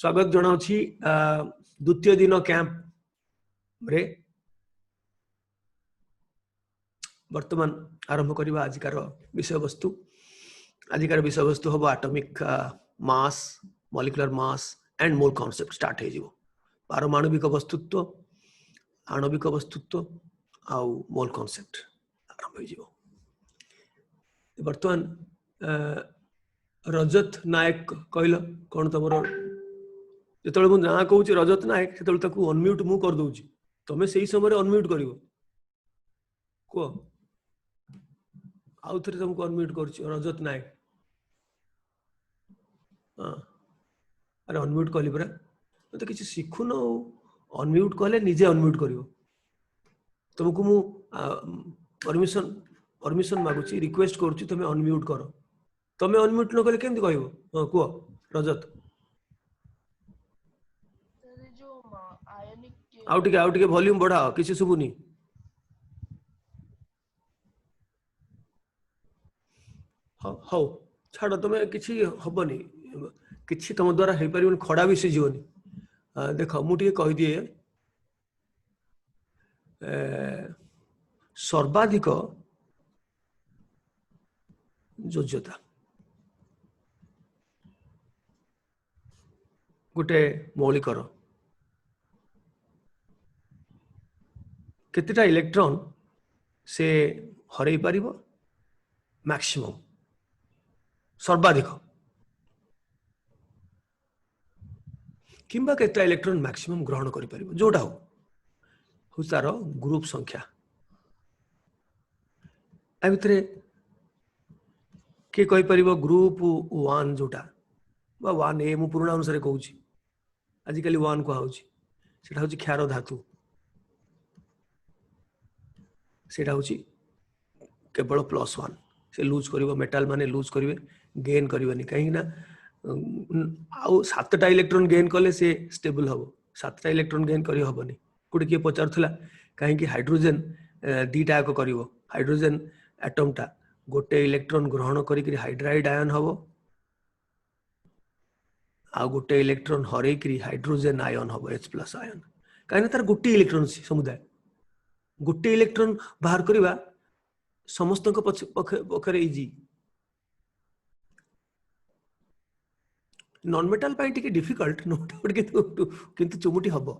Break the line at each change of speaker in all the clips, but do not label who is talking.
स्वागत जनाउछि द्वितीय दिन कैंप रे वर्तमान आरंभ करबा आजिकार विषय वस्तु। आजिकार विषय वस्तु हम atomic mass, molecular mass and mole concept start हे जिवो। पारमाणविक वस्तुत्व, आणविक वस्तुत्व आउ मोल कांसेप्ट आरंभ हे जिवो। वर्तमान रजत नायक कहल कौन तुम जो मुझे ना कहूँ रजत नायक से अनम्यूट मु कर दूची, तुम से समय अनम्यूट कर कह आउ थे तुमको अनम्यूट कर रजत नायक। हाँ अरे अनम्यूट कहली परा तो किसी शिखुन अनम्यूट कहले निजे अनम्यूट कर तुमको मु परमिशन मागुची, रिक्वेस्ट करुच्ची तुम अनम्यूट कर। तुम अनम्यूट न कले केमती कहबो? हाँ कह रजत आउ टिके वॉल्यूम बढ़ाओ, किसी सुबुनी। हौ छाड़ तुम किसी हबनी, किसी तुम द्वारा हो पार खड़ा भी सीजनी। देख मुझे कहीदिए सर्वाधिक योज्यता गोटे मौलिकर केतेटा इलेक्ट्रॉन से हरई पारिबो? मैक्सिमम सर्वाधिक किंबा केतेटा इलेक्ट्रॉन मैक्सिमम ग्रहण करि पारिबो जोटा हो तार ग्रुप संख्या। आ भितरे के कहि पारिबो ग्रुप 1 जोटा बा 1A मु पुराना अनुसार कहूची, आजिकली 1 को होची, सेटा होची क्षार धातु। सेटा होची केवल +1 से लूज करिवो, मेटल माने लूज करिवे, गेन करिवनी। कहीं ना आउ 7टा इलेक्ट्रॉन गेन कले से स्टेबल हबो, 7टा इलेक्ट्रॉन गेन करि हबनी। कोटे के पचारथला कहीं कि हाइड्रोजन दीटा को करिवो, हाइड्रोजन एटमटा गोटे इलेक्ट्रॉन ग्रहण करी हाइड्राइड आयन हबो, आ गोटे इलेक्ट्रॉन हरै करी हाइड्रोजन आयन हबो, H+ आयन। कहीं तार गोटे इलेक्ट्रॉन समुदाय गोटे इलेक्ट्रॉन बाहर करवा समस्त पक्षरे इजी। नॉन मेटल पाई टिके डिफिकल्ट नो डाउट, किंतु चुमुटी हबो।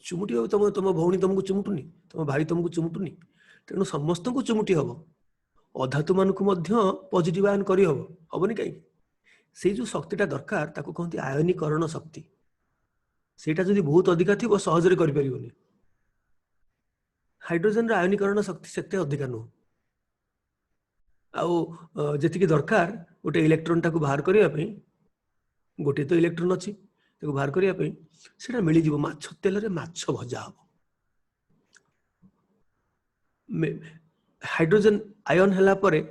चुमुटी हो तुम भौणी तुमको चुमुटुनी, तुम भाई तुमको चुमुटुनी, तेणु समस्त को चुमुटी हबो। अधातु मानकु मध्य पॉजिटिव आयन करी हबो, हबनी कहीं से जो शक्तिटा दरकार ताको कहते आयनीकरण शक्ति। सेटा जदि बहुत अधिका थिबो सहजरे करि परिबोनी। हाइड्रोजन आयनीकरण शक्ति सेते अधिका नु आउ जेतिकी दरकार गोटे इलेक्ट्रॉन टाको बाहर करिया पे, गोटे तो इलेक्ट्रॉन अच्छी ताको बाहर करिया पे सेटा मिली जिवो। माछ तेल रे माछ भजा हबो। हाइड्रोजन आयन हला परे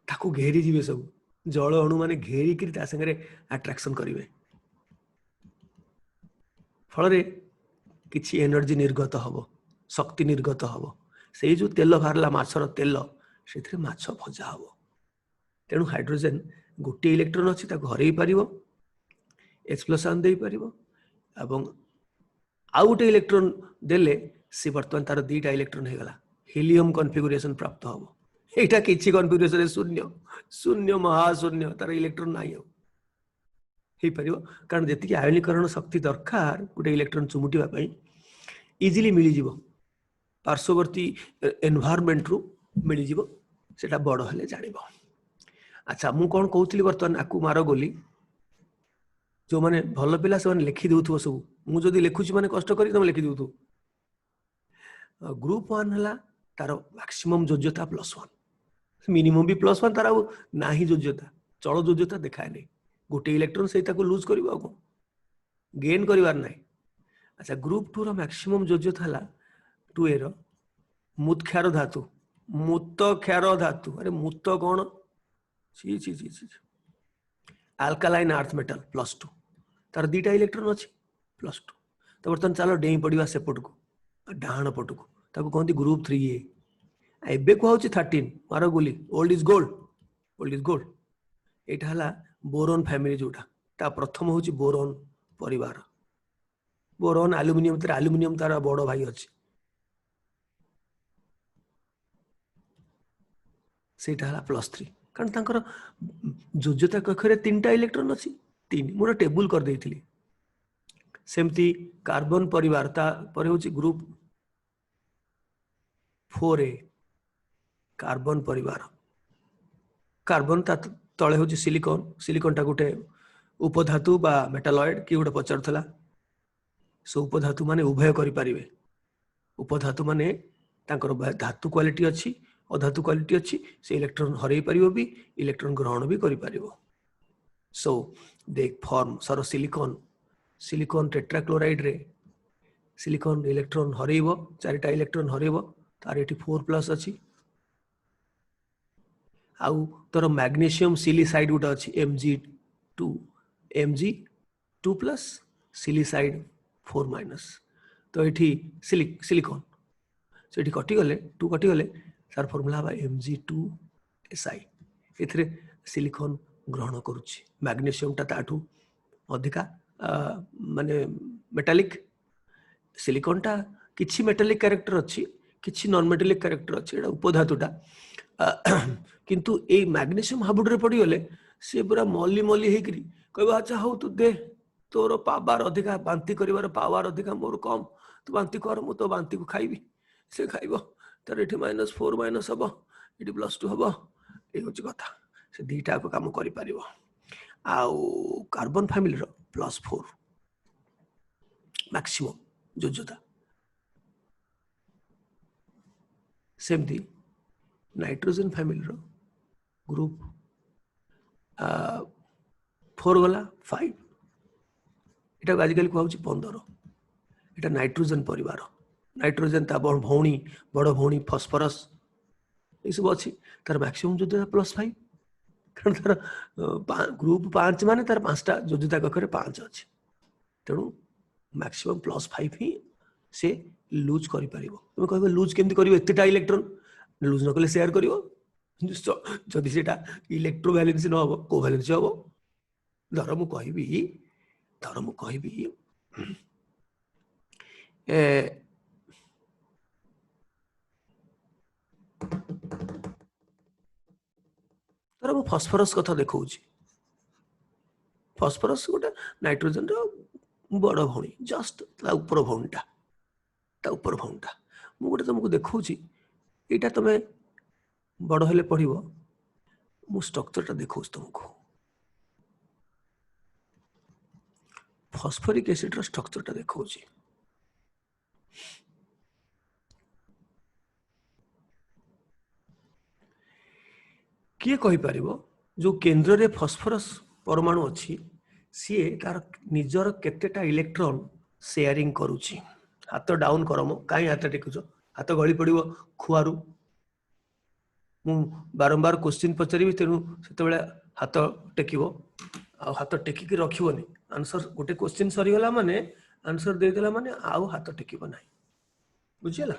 ताको घेरी जिवे, सब जल अणु माने घेरी करी ता संगे अट्रैक्शन करिवे, फल रे किछि एनर्जी निर्गत हबो, शक्ति निर्गत हबो। से जो तेल बाहरला माछर तेल से माछ भजा हबो। तेणु हाइड्रोजन गोटे इलेक्ट्रॉन अच्छी ताको हरई पारिबो, H+ आयन दे पारिबो, एवं आउ गोटे इलेक्ट्रॉन देले से वर्तमान तार 2टा इलेक्ट्रॉन हे गला, हीलियम कॉन्फ़िगरेशन प्राप्त हबो। एटा किछि कॉन्फ़िगरेशन शून्य शून्य महाशून्य, तार इलेक्ट्रॉन नाही हे पारिबो। कारण जेतिकी आयनीकरण शक्ति दरकार गोटे इलेक्ट्रॉन चुमुटिबा पई इजीली मिली जिवो, पार्श्ववर्ती एनवायरनमेंट रु मिली जिवो, सेटा बड़ हेले जानिबो। अच्छा मु कोन कहउतली वर्तमान आकु मारो गोली जो माने भल पिला से माने लिखि देउथबो सब। मु जदी लिखुची माने कष्ट करी तुम लिखि देउथु। ग्रुप 1 हला तार मैक्सिमम योज्यता +1, मिनिमम भी +1, तार नाही योज्यता, चल योज्यता देखाय नै। गोटे इलेक्ट्रॉन से ताको लूज करिवो को गेन करिवार नै। अच्छा ग्रुप 2 रो मैक्सिमम योज्यता हला 2A रो मुत क्षार धातु, मुत क्षार धातु। अरे मुत कोन ची ची ची ची अल्कालाइन अर्थ मेटल +2, तार 2टा इलेक्ट्रॉन अच्छी +2। तो बर्तमान चलो डेई पड़िया सेपट को डाण पट को, ताको कहती ग्रुप 3A। एबे को होची 13 मारो गोली old is gold, old is gold. एटा हला बोरोन फैमिली जोटा ता प्रथम होची बोरॉन परिवार बोरॉन एल्युमिनियम तार बड़ भाई अछि सेटा हला +3 कारण तांकर योज्यता कक्षरे 3टा इलेक्ट्रॉन अछि 3 मोर टेबल कर देइथिली सेमती कार्बन परिवार ता पर होची ग्रुप 4a कार्बन परिवार कार्बन ता तळे होची सिलिकॉन ता गुटे उपधातु बा मेटालॉइड कि गुटे पचारथला सो उपधातु माने उभय करि परिबे उपधातु माने तांकर धातु क्वालिटी अछि अधातु क्वालिटी अच्छी से इलेक्ट्रॉन हरई पारिबो भी इलेक्ट्रॉन ग्रहण भी करि पारिबो सो देख फॉर्म सर सिलिकॉन टेट्राक्लोराइड रे सिलिकॉन इलेक्ट्रॉन हरइबो चारिटा इलेक्ट्रॉन हरइबो तार एठी 4+ अछि आउ तोर मैग्नीशियम सिलिसाइड गुटा अछि Mg2 सिलिसाइड 4- तो एठी सिलिकॉन सो एठी कटि गले 2 कटि गले तार फॉर्मूला बा Mg2Si एथरे सिलिकॉन ग्रहण करूछि मैग्नीशियम ता ताठू अधिका माने मेटालिक सिलिकॉन ता किछि मेटालिक कैरेक्टर अछि किछि नॉन मेटालिक कैरेक्टर अछि एटा उपधातुटा किंतु ए मैग्नीशियम हाबुड रे पड़ी गले से पूरा मॉली हेकरी कहबा अच्छा हो तू दे तोर पावर अधिका बांती करिवार पावर अधिका मोर कम तू बांती कर मु तो बांती को खाइबी से खाइबो तर एठी -4 माइनस हबो एठी +2 हबो ए होची कथा से दीटा को काम करि परिबो आउ कार्बन फैमिली रो +4 मैक्सिमम जोजोता सेमती नाइट्रोजन फैमिली रो ग्रुप 4 गला 5 एटा आजिकल को होची 15 एटा नाइट्रोजन परिवार नाइट्रोजन ता बड़ भौणी फॉस्फोरस ये सब अच्छी तार मैक्सिमम योज्यता +5 कारण तार ग्रुप 5 माने तार 5टा योज्यता कक्षरे 5 अच्छी तेणु मैक्सिमम +5 ही से लूज करि परिबो तुम कहबो लूज केमति करिवो एतेटा इलेक्ट्रॉन लूज न कले शेयर करिवो जदि सेटा इलेक्ट्रो वैलेंसी न हो कोवैलेंसी हो धर मु कहबी तर मु फॉस्फोरस कथा देखौछि फॉस्फोरस गोटे नाइट्रोजन रो बड़ भौणी जस्ट ता ऊपर भौणटा मु गोटे तुमको देखौछि एटा तमे बड़ हेले पढ़िबो मु स्ट्रक्चरटा देखौछि तुमको फॉस्फोरिक एसिड रो स्ट्रक्चरटा देखौछि किए कहि पारिबो जो केंद्र रे फॉस्फोरस परमाणु अछि सी तार निजर केतेटा इलेक्ट्रॉन शेयरिंग करूछि हाथ डाउन करम काई हाथ टेकुछ हाथ गली पड़िबो खुआरु मु बारंबार क्वेश्चन पचारिबी तेनु सेते बेले हाथ टेकिबो आ हाथ टेकिकी रखिबोनी आंसर गोटे क्वेश्चन सरी गला माने आंसर दे देला माने आउ हाथ टेकिबो नाही बुझियला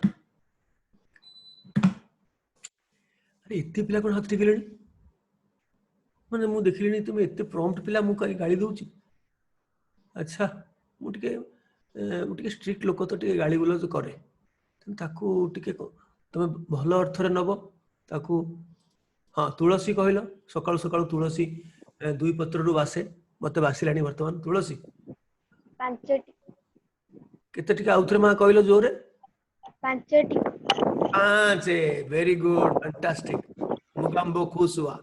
अरे इत्ते पिला कोन हाथ टेकिलेनी माने मु देखिलेनी तुम एत्ते प्रॉम्प्ट पिला मु कई गाली दउची अच्छा मु टिके स्ट्रिक्ट लोक तो टिके गाली बोलो करे ताकू टिके तुम भल अर्थ रे नबो ताकू हाँ तुलसी कहल सकाळु सकाळु तुलसी 2 पत्र रु बासे मते बासिलानी वर्तमान तुलसी
5टी
केते टिके आउथरे मा कहल जोरे
5टी
5 वेरी गुड फैंटास्टिक मुगाम्बो खुश हुआ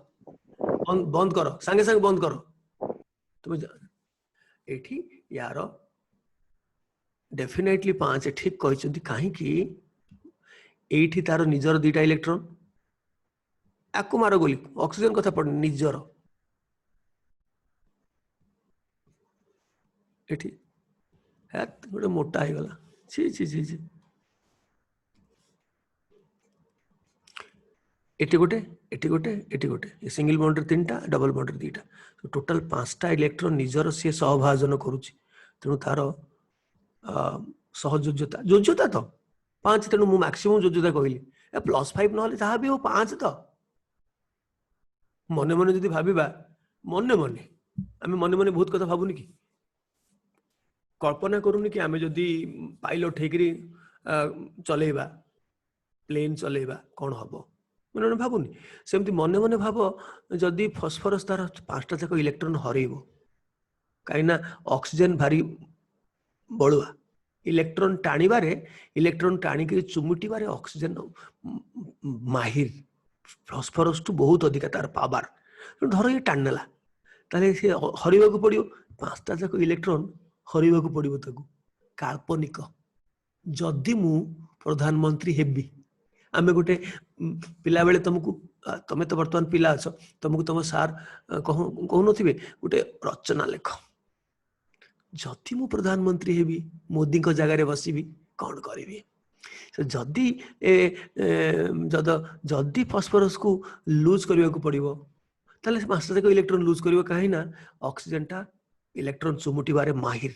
बंद करो संगे संगे बंद करो तुम एठी यार डेफिनेटली 5 ठीक कहचंती काहे कि एठी तार निजर 2टा इलेक्ट्रॉन आकु मारो गोली ऑक्सीजन कथा पड़ निजर एठी है गोटे मोटा हो गला छी छी छी छी एटी गोटे सिंगल बॉन्ड रे 3टा डबल बॉन्ड रे 2टा तो टोटल 5टा इलेक्ट्रॉन निजर से सहभाजन करूची तेणु तार सहयोज्यता तो 5 तेणु मु मैक्सिमम योज्यता कहली +5 न ताहा भी हो 5 तो मने मने जदि भाबिबा मने मने आम मन मन बहुत कथा भावुनि कि कल्पना करूनी कि आम जदि पाइलट होकर चलेबा प्लेन चलेबा कौन हम मन मन भावुनि सेमती मन मन भाव जदि फस्फरस तार 5टा जाक इलेक्ट्रॉन हरइब कहीं ऑक्सीजन भारी बड़ुआ इलेक्ट्रॉन टाणिबारे इलेक्ट्रॉन टाणिक चुमुटिबारे ऑक्सीजन माहिर फस्फरस टू बहुत अधिक तार पावर धर ये टाणनेला ताले से हरइबाकू पड़ियो 5टा जाक इलेक्ट्रॉन हरइबाकू पड़ियो ताकू काल्पनिक जदि मु प्रधानमंत्री हेबी आमे गोटे पिला बेले तुमको तमे तो वर्तमान पिला अछ तुमको तुम सार कहू नथिबे गोटे रचना लेख जदि मु प्रधानमंत्री हेबी मोदी को जगह बसबी कौन करी जदि जदि फस्फरस को लूज करने को पड़ो ताले 5टा जाक इलेक्ट्रॉन लूज करियो काहे ना ऑक्सीजन टा इलेक्ट्रॉन चुमुटिबारे माहिर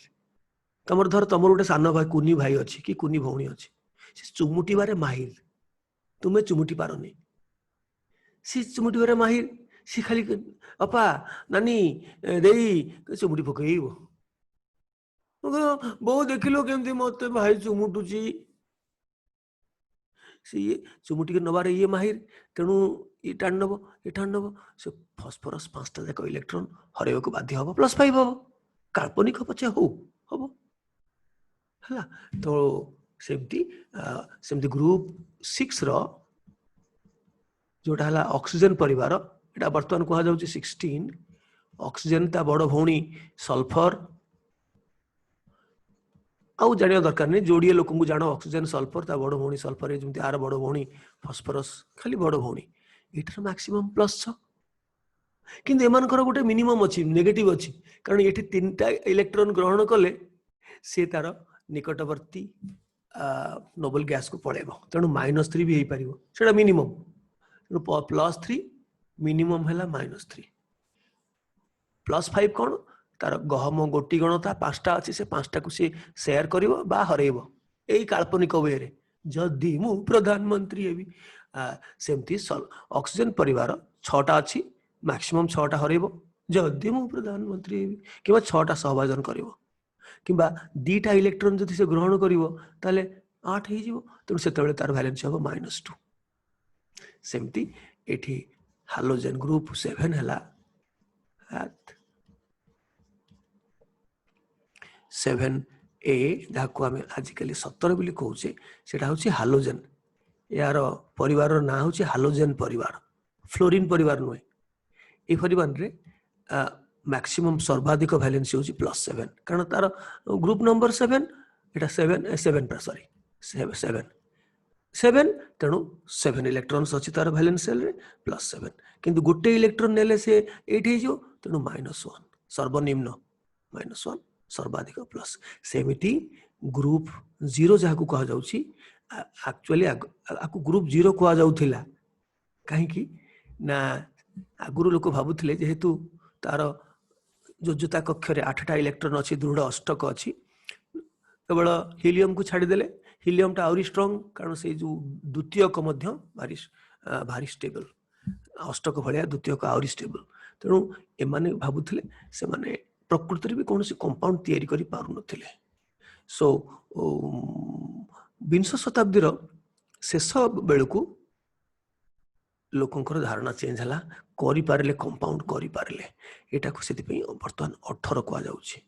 तमर धर तमर गोटे सान भाई कुनी भाई अच्छी कि कुनी भौणी अच्छी से चुमुटिबारे माहिर तुम्हें चुमुटी पारनी सी चुमुटिबारे माहिर सी खाली अपा नानी देई चुमुटी पकईब बो देखिल केमती मत भाई चुमुटुची सी चुमुटिक नबार ये माहिर तेणु ये टाण नब से फस्फरस 5टा जाक इलेक्ट्रॉन हरइबाकू बाध्य हम +5 हम काल्पनिक पचे हो हम है तो सेमती ग्रुप 6 रो जोटा है ऑक्सीजन परिवार एटा वर्तमान कहा जाउची 16 ऑक्सीजन ता बड़ भौणी सल्फर आउ जानिया दरकार नहीं जोड़िए लोक को जानो ऑक्सीजन सल्फर ता बड़ भौणी सल्फर है जमती आर बड़ भौणी फस्फरस खाली बड़ भौणी एटार मैक्सिमम +6 किंतु एमानकर गोटे मिनिमम अच्छी नेगेटिव अच्छी कारण ये 3टा इलेक्ट्रॉन ग्रहण कले से तार निकटवर्ती नोबल गैस को पड़ेब तेणु -3 भी हो पार से मिनिमम +3 मिनिमम है -3 +5 कौन तार गहम गोटी गणता 5टा अच्छी से 5टा को सी सेयार कर हरइब यही काल्पनिक वे रे जदि मु प्रधानमंत्री हेबी सेमती ऑक्सीजन परिवार 6टा अच्छी मैक्सिमम 6टा हरइब जदि मु प्रधानमंत्री हेबी कि 6टा सहभाजन करिवो किंबा 2टा इलेक्ट्रॉन जदि से ग्रहण करिवो ताले 8 हो जिवो तेणु सेतेबेले तार वैलेंस हबो -2 सेमती एठी हालोजेन ग्रुप 7 हला 7A जहाँ आम आजिकल 17 बोली कहे सेटा हूँ हालोजेन यार परिवार ना हूँ हालोजेन परिवार फ्लोरीन परिवार नुहे ये परिवार रे मैक्सिमम सर्वाधिक वैलेंसी हूँ +7 कारण तार ग्रुप नंबर 7 एटा 7 सॉरी 7 तेणु 7 इलेक्ट्रॉन्स अच्छी तार वैलेंस सेल रे +7 किंतु गोटे इलेक्ट्रॉन नेले से 8 हो तेणु -1 सर्वनिम्न -1 सर्वाधिक प्लस सेमिटी ग्रुप 0 जहाँ को कहा जाउची एक्चुअली आकु ग्रुप 0 कहा जाउथिला कहीं ना आगुरु लोक भाबुथिले जेहेतु तार योज्यता कक्षरे 8टा इलेक्ट्रॉन अच्छी दृढ़ अष्टक अच्छी केवल हिलियम को छाड़देले हिलियम टा आउरी स्ट्रॉन्ग कारण से जो द्वितीयक मध्य भारी स्टेबल अष्टक भलिया द्वितीयक आउरी स्टेबल तेणु एमाने भाबुथिले से माने प्रकृति भी कौन कंपाउंड तैयारी करि पारु नथिले सो 20 शताब्दीर शेष बेलू लोकंकर धारणा चेंज है करि पारले कंपाउंड करि पारले एटा को सेति पई वर्तमान 18 कहा जाउछि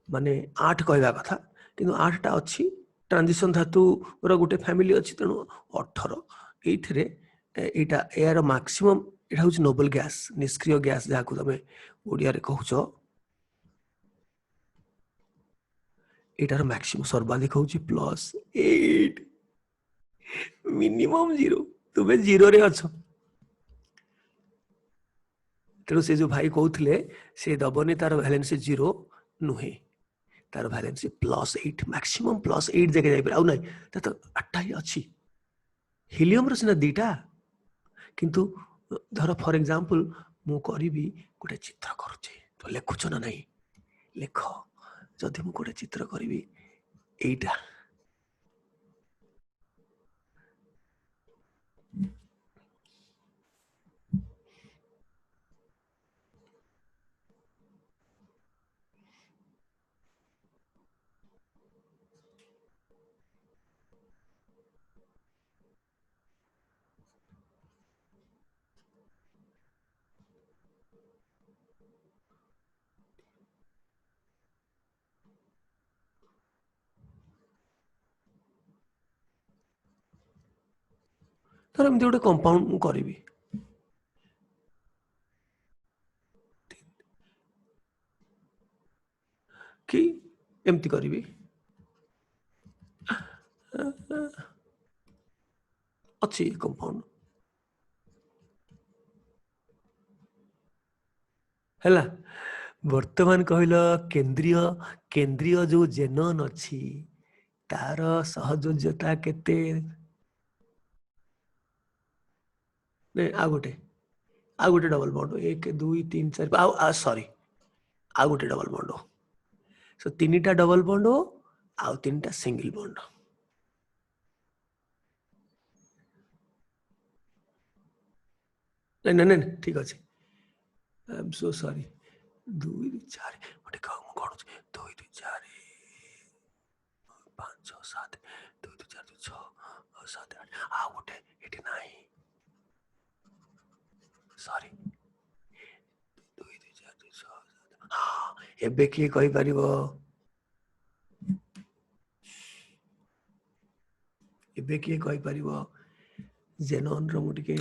माने 8 कहवा कथा किंतु 8टा अच्छी ट्रांजिशन धातु रो गोटे फैमिली अच्छी तेणु 18 एइथरे एटा एयर मैक्सिमम एटा होछि नोबल गैस निष्क्रिय गैस जहाँ को तमे ओडिया रे कहउछो एटार मैक्सिमम सर्वाधिक हूँ +8 मिनिमम 0 तुम्हें 0 रे अच्छ तेणु से जो भाई कहते से दबनी तार वैलेंसी 0 नुहे तार वैलेंसी +8 मैक्सिमम +8 जगह जाइपर आउ ना तो 8टा ही अच्छी हिलियम रो सिना 2टा किंतु धर फॉर एग्जांपल मु करी गोटे चित्र करुचे तो लिखुच ना नहीं लेख जदि मु गोटे चित्र करी एटा ଧର ଏମିତି ଗୋଟେ କମ୍ପାଉଣ୍ଡ ମୁଁ କରିବି, କି ଏମିତି କରିବି, ଅଛି କମ୍ପାଉଣ୍ଡ ହେଲା। ବର୍ତ୍ତମାନ କହିଲ କେନ୍ଦ୍ରୀୟ କେନ୍ଦ୍ରୀୟ ଯୋଉ ଜେନନ୍ ଅଛି ତାର ସହଯୋଜ୍ୟତା କେତେ? ଆଉ ଗୋଟେ ଡବଲ ବଣ୍ଡ, 1 2 3 4 ସରି ଆଉ ଗୋଟେ ଡବଲ ବଣ୍ଡ। ସो 3ଟା ଡବଲ ବଣ୍ଡ ଆଉ 3ଟା ସିଙ୍ଗଲ ବଣ୍ଡ। ନାଇଁ ଠିକ ଅଛି, ଆଇ ଏମ୍ ସୋ ସରି। 2 2 4 ଗୋଟେ ମୁଁ ଗଣୁଛି, 2 2 4 5 6 7 2 2 4 2 6 7 8 ଆଉ ଗୋଟେ ଏଠି ନାହିଁ, ସରି 2 2 4 2 6 7। ଏବେ କିଏ କହିପାରିବ? ଏବେ କିଏ କହିପାରିବ? ଜେନନ୍ର ମୁଁ ଟିକେ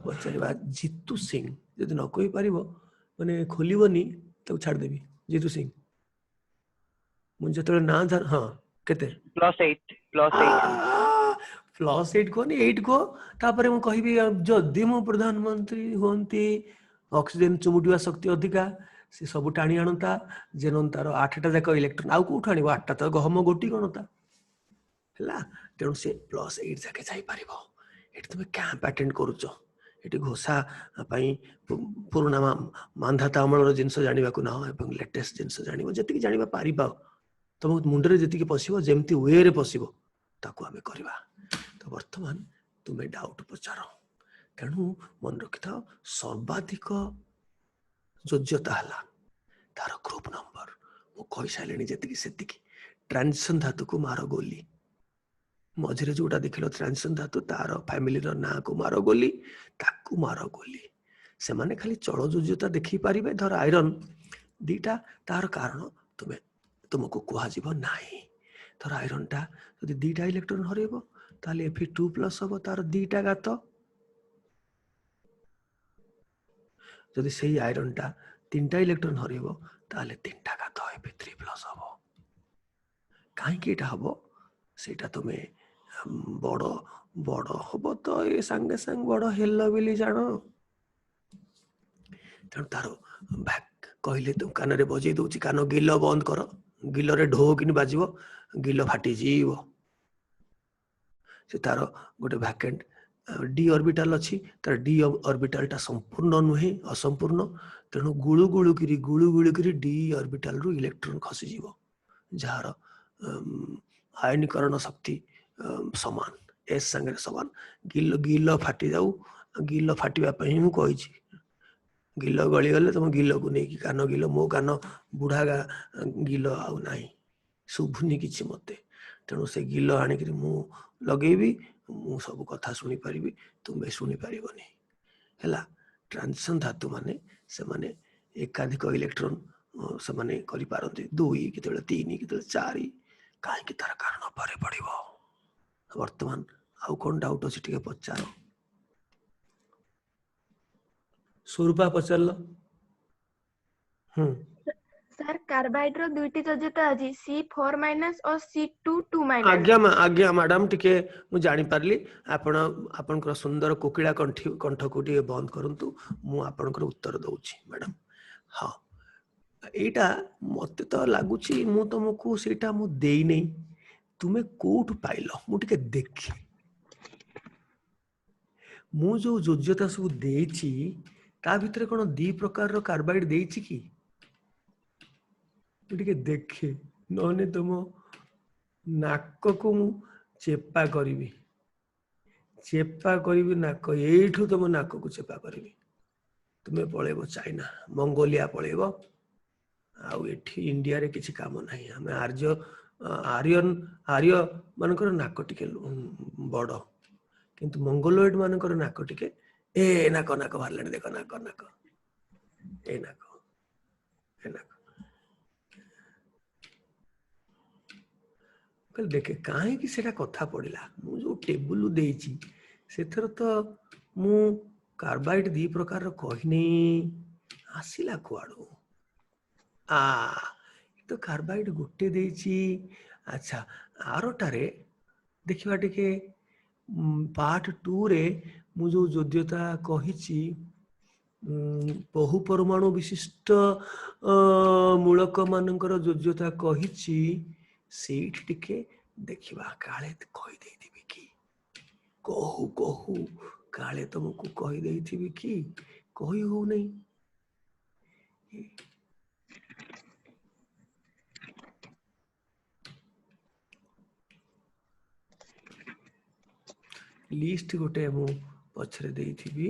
ପଚାରିବା। ଜିତୁ ସିଂ ଯଦି ନ କହିପାରିବ ମାନେ ଖୋଲିବନି ତାକୁ ଛାଡ଼ିଦେବି। ଜିତୁ ସିଂ ମୁଁ ଯେତେବେଳେ ନାଁ ହଁ କେତେ
+8
+8 କୁହନି 8 କୁହ, ତାପରେ ମୁଁ କହିବି ଯଦି ମୁଁ ପ୍ରଧାନମନ୍ତ୍ରୀ ହୁଅନ୍ତି, ଅକ୍ସିଜେନ ଚୁମୁଟିବା ଶକ୍ତି ଅଧିକା, ସେ ସବୁ ଟାଣି ଆଣନ୍ତା। ଜେନନ୍ ତାର 8ଟା ଯାକ ଇଲେକ୍ଟ୍ରନ, ଆଉ କୋଉଠୁ ଆଣିବ? 8ଟା ତ ଗହମ ଗୋଟି ଗଣତା ହେଲା। ତେଣୁ ସେ +8 ଯାକେ ଯାଇପାରିବ। ଏଠି ତମେ କ୍ୟାମ୍ପ ଆଟେଣ୍ଡ କରୁଛ, ଏଠି ଘୋଷା ପାଇଁ ପୁରୁଣା ମାନ୍ଧାତା ଅମଳର ଜିନିଷ ଜାଣିବାକୁ ନାହ ଏବଂ ଲେଟେଷ୍ଟ ଜିନିଷ ଜାଣିବ। ଯେତିକି ଜାଣିବା ପାରିବ, ତମ ମୁଣ୍ଡରେ ଯେତିକି ପଶିବ, ଯେମିତି ୱେରେ ପଶିବ ତାକୁ ଆମେ କରିବା। ତ ବର୍ତ୍ତମାନ ତୁମେ ଡାଉଟ ପଚାର। ତେଣୁ ମନେ ରଖିଥାଅ, ସର୍ବାଧିକ ଯୋଜ୍ୟତା ହେଲା ତାର ଗ୍ରୁପ ନମ୍ବର। ମୁଁ କହିସାରିଲିଣି ଯେତିକି ସେତିକି। ଟ୍ରାନ୍ସିସନ ଧାତୁକୁ ମାର ଗୋଲି, ମଝିରେ ଯୋଉଟା ଦେଖିଲ ଟ୍ରାନ୍ସିସନ ଧାତୁ, ତାର ଫ୍ୟାମିଲିର ନାଁକୁ ମାର ଗୋଲି, ତାକୁ ମାର ଗୋଲି। ସେମାନେ ଖାଲି ଚଳ ଯୋଜ୍ୟତା ଦେଖେଇ ପାରିବେ। ଧର ଆଇରନ୍ 2ଟା, ତାର କାରଣ ତୁମକୁ କୁହାଯିବ ନାହିଁ। ଧର ଆଇରନ୍ଟା ଯଦି 2ଟା ଇଲେକ୍ଟ୍ରନ ହରେଇବ, ତାହେଲେ Fe2+ ହବ, ତାର 2ଟା ଘାତ। ଯଦି ସେଇ ଆଇରନ୍ଟା 3ଟା ଇଲେକ୍ଟ୍ରନ ହରେଇବ, ତାହେଲେ 3ଟା ଘାତ Fe3+ ହବ। କାହିଁକି ଏଇଟା ହବ ସେଇଟା ତୁମେ ବଡ ବଡ ହବ ତ ଏ ସାଙ୍ଗେ ସାଙ୍ଗେ ବଡ ହେଲ ବୋଲି ଜାଣ। ତେଣୁ ତାର କହିଲେ ତୁ କାନରେ ବଜେଇ ଦଉଛି, କାନ ଗିଲ ବନ୍ଦ କର, ଗିଲରେ ଢୋ କିନି ବାଜିବ, ଗିଲ ଫାଟିଯିବ। ସେ ତାର ଗୋଟେ ଭ୍ୟାକେଣ୍ଟ ଡି ଅର୍ବିଟାଲ ଅଛି, ତାର ଡି ଅର୍ବିଟାଲଟା ସମ୍ପୂର୍ଣ୍ଣ ନୁହେଁ, ଅସମ୍ପୂର୍ଣ୍ଣ। ତେଣୁ ଗୁଳୁ ଗୁଳୁ କିରି ଡି ଅର୍ବିଟାଲରୁ ଇଲେକ୍ଟ୍ରନ ଖସିଯିବ, ଯାହାର ଆୟନୀକରଣ ଶକ୍ତି ସମାନ, ଏସ୍ ସାଙ୍ଗରେ ସମାନ। ଗିଲ ଫାଟି ଯାଉ, ଗିଲ ଫାଟିବା ପାଇଁ ମୁଁ କହିଛି। ଗିଲ ଗଳିଗଲେ ତମ ଗିଲକୁ ନେଇକି, କାନ ଗିଲ, ମୋ କାନ ବୁଢା ଗିଲ ଆଉ ନାହିଁ, ଶୁଭୁନି କିଛି ମତେ। ତେଣୁ ସେ ଗିଲ ଆଣିକିରି ମୁଁ ଲଗେଇବି, ମୁଁ ସବୁ କଥା ଶୁଣିପାରିବି, ତୁମେ ଶୁଣିପାରିବନି ହେଲା। ଟ୍ରାନ୍ସିସନ ଧାତୁ ମାନେ ସେମାନେ ଏକାଧିକ ଇଲେକ୍ଟ୍ରନ ସେମାନେ କରିପାରନ୍ତି, 2 କେତେବେଳେ 3 କେତେବେଳେ 4। କାହିଁକି ତାର କାରଣ ପରେ ପଡିବ। ବର୍ତ୍ତମାନ ଆଉ କଣ ଡାଉଟ ଅଛି ଟିକେ ପଚାର। ସ୍ୱରୂପା ପଚାରିଲ।
ସାର୍ କାର୍ବାଇଡର 2ଟି ଯୋଜ୍ୟତା ଅଛି, C4- ଓ C2-2-।
ଆଜ୍ଞା ମ୍ୟାଡାମ, ଟିକେ ମୁଁ ଜାଣିପାରିଲି। ଆପଣଙ୍କର ସୁନ୍ଦର କୋକିଳା କଣ୍ଠକୁ ଟିକେ ବନ୍ଦ କରନ୍ତୁ, ମୁଁ ଆପଣଙ୍କର ଉତ୍ତର ଦଉଛି ମ୍ୟାଡାମ। ହଁ, ଏଇଟା ମତେ ତ ଲାଗୁଛି ମୁଁ ତମକୁ ସେଇଟା ମୁଁ ଦେଇନେଇ, ତୁମେ କୋଉଠୁ ପାଇଲ ମୁଁ ଟିକେ ଦେଖି। ମୁଁ ଯୋଉ ଯୋଜ୍ୟତା ସବୁ ଦେଇଛି ତା ଭିତରେ କଣ 2 ପ୍ରକାରର କାର୍ବାଇଡ ଦେଇଛି କି? ମୁଁ ଟିକେ ଦେଖେ, ନହେଲେ ତୁମ ନାକକୁ ମୁଁ ଚେପା କରିବି ନାକ, ଏଇଠୁ ତମ ନାକକୁ ଚେପା କରିବି। ତୁମେ ପଳେଇବ ଚାଇନା, ମଙ୍ଗୋଲିଆ ପଳେଇବ, ଆଉ ଏଠି ଇଣ୍ଡିଆରେ କିଛି କାମ ନାହିଁ। ଆମେ ଆର୍ୟ ମାନଙ୍କର ନାକ ଟିକେ ବଡ, କିନ୍ତୁ ମଙ୍ଗୋଲଏଡ ମାନଙ୍କର ନାକ ଟିକେ ନାକ ବାହାରିଲାଣି, ଦେଖ ନାକ ଏ ନାକ। ଦେଖେ କାହିଁକି ସେଟା କଥା ପଡିଲା। ମୁଁ ଯୋଉ ଟେବୁଲ ଦେଇଛି सेथर तो मु कार्बाइड दी प्रकार कहनी आसिला कुआडू आ तो कार्बाइड गोटे देछि अच्छा आरोटारे देखिबा टिके पार्ट 2 रे मु जो योग्यता कहिछि बहु परमाणु विशिष्ट मूलक मानकर योग्यता कहिछि सेठ टिके देखिबा काले कहि देथिबि कि कहू कहू काले तुमको कहि देथिबि कि कहि हो नहीं लिस्ट गोटे मु पछरे देथिबि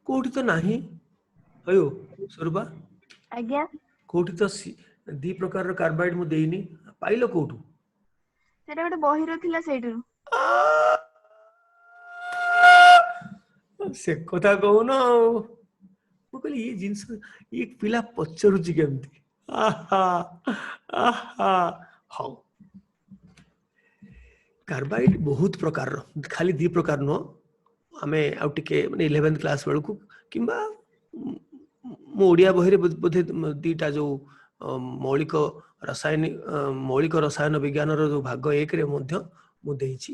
कोठी तो नाही अयो सुरबा
आज्ञा
कोठी तो दी प्रकार कार्बाइड मु देइनी पाइलो कोठू
सेटा गोटे बहिरो थिला सेठु
से कथा कहून मु कहली ये जिंस ये पिला पचरुची केमती आहा आहा हाउ कार्बाइड बहुत प्रकार खाली दी प्रकार नो आमे आउ टिके माने 11th क्लास बेलकू किंबा मो ओडिया बहिरे बोधे दीटा जो मौलिक रसायन विज्ञान रो जो भाग 1 रे मध्य मु देइछि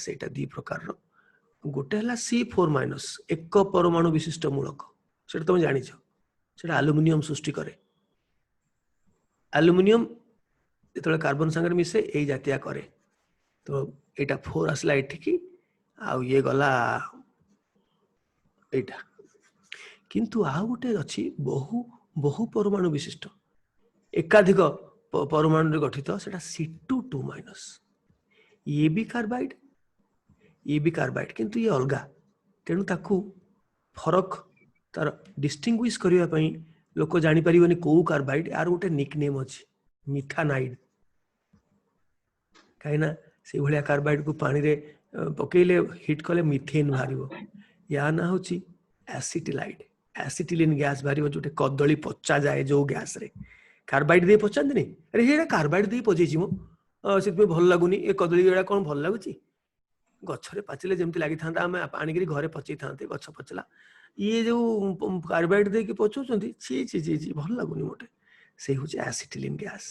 सेटा दी प्रकार रो गोटे हला C4- एक परमाणु विशिष्ट मूलक सेटा तुम जानि छ सेटा एल्युमिनियम सृष्टि करे एल्युमिनियम जेतले कार्बन संगे मिसे एई जातिया करे तो एटा 4 आसला एठिकी आ ये गला एटा किंतु आ गोटे अछि बहु बहु परमाणु विशिष्ट एकाधिक परमाणु रे गठित सेटा C2 ये भी कार्बाइड किंतु ये अलगा तेणु ताकू फरक तार डिस्टिंग्विश करिया पई लोक जानि परिबनी को कार्बाइड यार गोटे निकनेम अछि मिथानाइड काइना से भलिया कार्बाइड को पानी रे पकेले हिट कले मिथेन भारिबो या ना होची एसिटिलाइड एसिटिलिन गैस भारिबो जोटे कदली पचा जाए जो गैस रे कार्बाइड दे पचंद नहीं अरे हे कार्बाइड दे पजेची मो सित में भल लागुनी ए कदली एडा कोन भल लागुची गछरे पाचिले जेमति लागि थांता हम पानी गिरी घरे पचई थांते गछ पचला ये जो कार्बाइड दे के पचौचंती छी छी छी छी भल लागुनी मोटे से होची एसिटिलिन गैस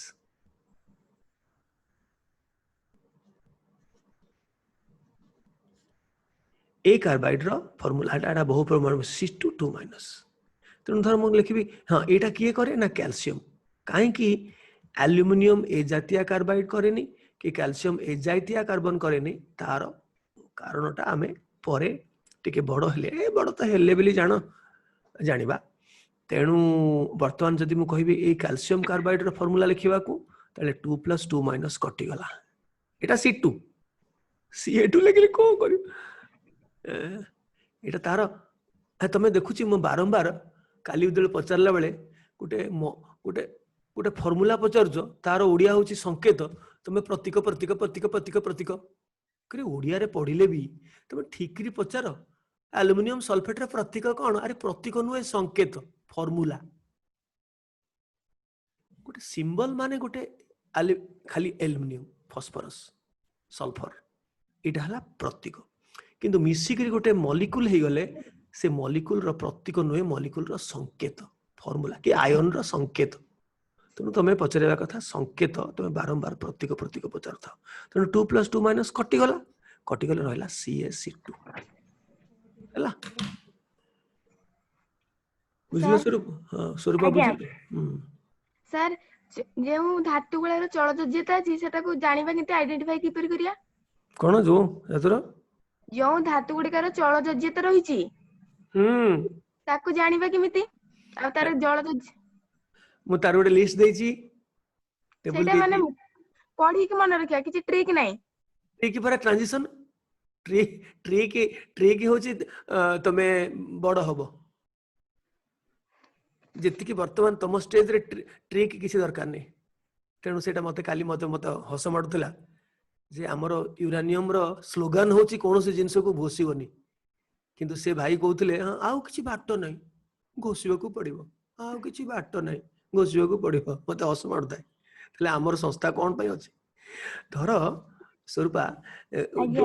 ए कार्बाइड रो फार्मूला डाटा बहु परमाणु C2 तेणु धर मु लिखिबी हां एटा किए करे ना कैल्शियम काहे कि एल्युमिनियम ए जातीय कार्बाइड करेनी कि कैल्शियम ए जातीय कार्बन करेनी तार कारणटा आमे परे टिके बड़ हेले बड़ तो हेले बेली जानिबा तेणु वर्तमान जदि मु कहिबी ए कैल्शियम कार्बाइड रो फार्मूला लिखिबा को ताले 2 + 2 - कटि गला एटा C2 Ca2 लिखली को करियो एटा तार तमे देखुची मु बारंबार काली उदल पचारला बेले गोटे गोटे गोटे फार्मूला पचारजो तार ओडिया होची संकेत तमे प्रतीक प्रतीक प्रतीक प्रतीक प्रतीक करे ओडिया रे पढिले भी तमे ठीकरी पचार एल्युमिनियम सल्फेट रे प्रतीक कोन अरे प्रतीक नुए संकेत फार्मूला गोटे सिंबल माने गोटे खाली एल्युमिनियम फास्फोरस सल्फर एटा हला प्रतीक किंतु मिसिकरी गोटे मॉलिक्यूल हे गले से मॉलिक्यूल रो प्रतीक नुए मॉलिक्यूल रो संकेत फार्मूला कि आयन रो संकेत तेणु तुम पचारा कथा संकेत तुम बारंबार प्रतीक प्रतीक पचार था तेणु 2 + 2 - कटिगले रहा CaC2 है बुझल स्वरूप हाँ स्वरूप बुझल
सर जे धातु गुळार चलयोज्यता अछि सेटा को जानिबा केते आइडेंटिफाई किपर करिया
कोन जो यातर
जो धातु गुड़िकार चलयोज्यता रहिछि ताकू जानिबा केमिति आ तार जल
मु तार गोटे लिस्ट देछि टेबल
सेटा माने पढी के मन रखिया किछि ट्रिक नाही
ट्रिक पर ट्रांजिशन ट्रिक होछि तमे बड़ हबो जेतिकी वर्तमान तम स्टेज रे ट्रिक किसी दरकार नहीं तेणु सेटा मते काली मते हस माडुतला जे हमर यूरानियम रो स्लोगन होछि कोनोसी जिंस को घोषिबनी किंतु से भाई कहउतले आउ किछि बाट नहीं घोषिबा को पड़िबो आउ किछि बाट नहीं घोषिबा को पड़िबो मते हस माडुताय तले हमर संस्था कोन पय अछि ଧର स्वरूपा
ଆଜ୍ଞା।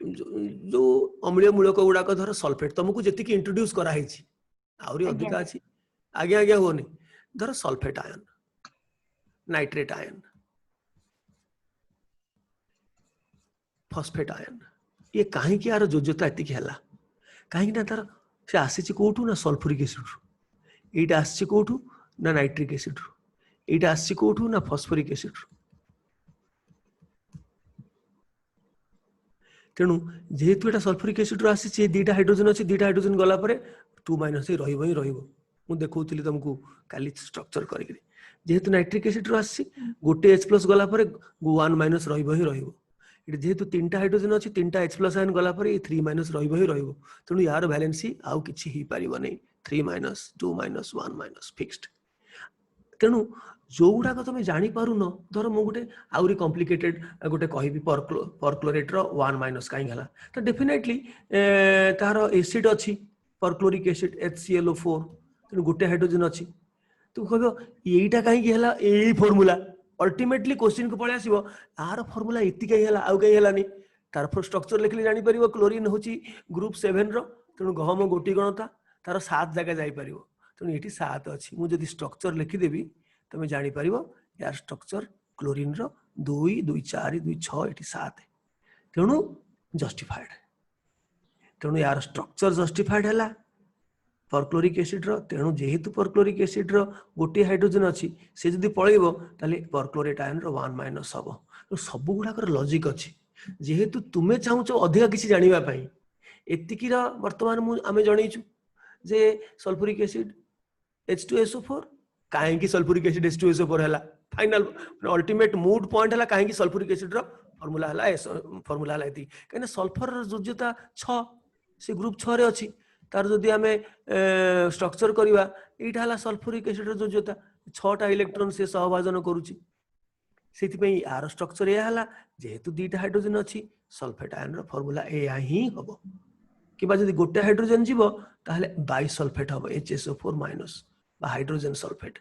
जो जो अम्लीय मूलक गुड़ाक धर सल्फेट तुमको जी इंट्रोड्यूस कराई आहरी
आज्ञा।
अधिका अच्छी आज्ञा आज्ञा होनी धर sulphate ion nitrate ion phosphate ion ये कहीं यार योज्यता एति है कहीं तार से आसी कौटू ना सल्फ्यूरिक एसिड एटा आसी कौटू ना नाइट्रिक एसिड एटा आसी कौटू ना फॉस्फोरिक एसिड तेणु जेहेतु एटा सल्फ्यूरिक एसिड रो आसी दीटा हाइड्रोजन अच्छी दीटा हाइड्रोजन गला परे 2- ही रही मु देखौतिली तुमको काली स्ट्रक्चर करके जेहेतु नाइट्रिक एसिड रो आसी गोटे H+ गला परे 1- रही जेहेतु 3टा हाइड्रोजन अच्छी 3टा H+ आयन गला परे 3- रही तेणु यार वैलेंसी आउ किछि ही परिबो नै 3- 2- 1- फिक्स्ड तेणु जो गुड़ाक तुम जानी पारुन धर मु गोटे आउरी कॉम्प्लिकेटेड गोटे कहबी परक्लोरेट रो 1- कहीं हला तो डेफिनेटली तार एसिड अच्छी परक्लोरिक एसिड HClO4 तेणु गोटे हाइड्रोजन अच्छी तू कहबो एटा कहीं हला एई फार्मूला अल्टीमेटली क्वेश्चन को पळे आसीबो तार फार्मूला एति कहीं हला आउ कहीं हलानी तार स्ट्रक्चर लिखले जानि परिबो क्लोरीन होची ग्रुप 7 रो तेणु गहम गोटी गणता तार 7 जगह जाई परिबो तेणु एटी 7 अच्छी मु जदि स्ट्रक्चर लिखि देबी तुम जानी परिबो यार स्ट्रक्चर क्लोरीन रो 2 2 4 2 6 एटी 7 तेणु जस्टिफाइड तेणु यार स्ट्रक्चर जस्टिफाइड हला परक्लोरिक एसिड रो तेणु जेहेतु परक्लोरिक एसिड रो गोटे हाइड्रोजन अच्छी से जदि पळेबो ताले परक्लोरेट आयन रो 1- हबो तो सब गुडाकर लॉजिक अच्छी जेहेतु तुमे चाहूचो अधिक किसी जानिबा पई एतिकी रो वर्तमान मु आमे जणैछु जे सल्फ्यूरिक एसिड H2SO4 काहे की सल्फ्यूरिक एसिड H2SO4 हला फाइनल अल्टीमेट मूड पॉइंट हला काहे की सल्फ्यूरिक एसिड रो फार्मूला हला फार्मूला हला एति कने सल्फर योज्यता 6 से ग्रुप 6 रे अछि तार जदि आमे स्ट्रक्चर करिवा एटा हला सल्फ्यूरिक एसिड रो योज्यता 6टा इलेक्ट्रॉन से सहभाजन करूची सेति पई यार स्ट्रक्चर या हला जेहेतु दीटा हाइड्रोजन अछि सल्फेट आयन रो फार्मूला एया ही हबो किबा जदि गोटे हाइड्रोजन जीवो ताहले बाइसल्फेट हबो HSO4- बा हाइड्रोजन सल्फेट